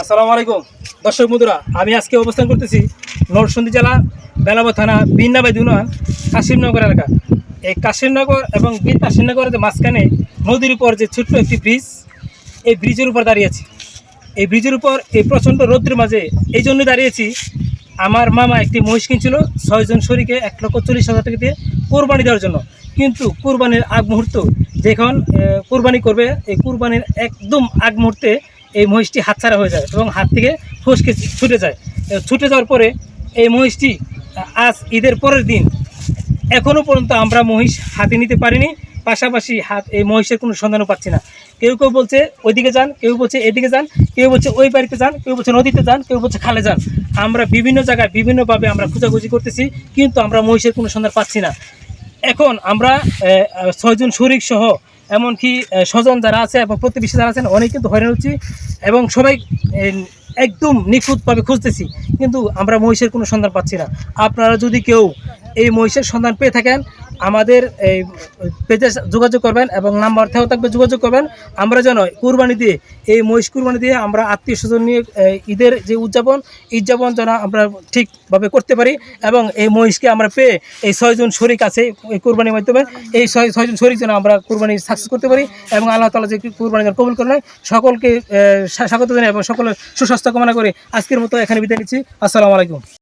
আসসালামু আলাইকুম দর্শক বন্ধুরা, আমি আজকে অবস্থান করতেছি নরসিংদী জেলা বেলাব থানা বিন্নাবাদ ইউনিয়ন কাশিমনগর এলাকা। এই কাশিমনগর এবং বীর কাশিমনগরের মাঝখানে নদীর উপর যে ছোট্ট একটি ব্রিজ, এই ব্রিজের উপর দাঁড়িয়েছি। এই ব্রিজের উপর এই প্রচণ্ড রৌদ্রের মাঝে এই জন্য দাঁড়িয়েছি, আমার মামা একটি মহিষ কিনছিল 6 জন শরীকে 1,40,000 টাকা দিয়ে কোরবানি দেওয়ার জন্য। কিন্তু কোরবানির আগ মুহূর্ত যখন কোরবানি করবে, এই কোরবানির একদম আগ মুহূর্তে এই মহিষটি হাতছাড়া হয়ে যায় এবং হাত থেকে ফসকে ছুটে যায়। ছুটে যাওয়ার পরে এই মহিষটি আজ ঈদের পরের দিন এখনও পর্যন্ত আমরা মহিষ হাতে নিতে পারিনি। পাশাপাশি এই মহিষের কোনো সন্ধানও পাচ্ছি না। কেউ কেউ বলছে ওইদিকে যান, কেউ বলছে এদিকে যান, কেউ বলছে ওই বাড়িতে যান, কেউ বলছে নদীতে যান, কেউ বলছে খালে যান। আমরা বিভিন্ন জায়গায় বিভিন্নভাবে আমরা খোঁজাখুঁজি করতেছি, কিন্তু আমরা মহিষের কোনো সন্ধান পাচ্ছি না। এখন আমরা 6 জন শরিক সহ এমনকি স্বজন যারা আছে এবং প্রতিবেশী যারা আছেন অনেক কিন্তু হয়রান হচ্ছি এবং সবাই একদম নিখুঁতভাবে খুঁজতেছি, কিন্তু আমরা মহিষের কোনো সন্ধান পাচ্ছি না। আপনারা যদি কেউ এই মহিষের সন্ধান পেয়ে থাকেন, আমাদের এই পেজে যোগাযোগ করবেন এবং নাম্বার থেকেও থাকবে, যোগাযোগ করবেন। আমরা যেন কুরবানি দিয়ে এই মহিষ কুরবানি দিয়ে আমরা আত্মীয় স্বজন নিয়ে ঈদের যে উদযাপন যেন আমরা ঠিকভাবে করতে পারি এবং এই মহিষকে আমরা পেয়ে এই 6 জন শরিক আছে এই কুরবানির মাধ্যমে, এই 6 জন শরিক যেন আমরা কুরবানি সাকসেস করতে পারি এবং আল্লাহ তাআলা যে কুরবানি যেন কবুল করেন। সকলকে স্বাগত জানাই এবং সকলের সুস্বাস্থ্য কামনা করে আজকের মতো এখানে বিদায় নিচ্ছি। আসসালামু আলাইকুম।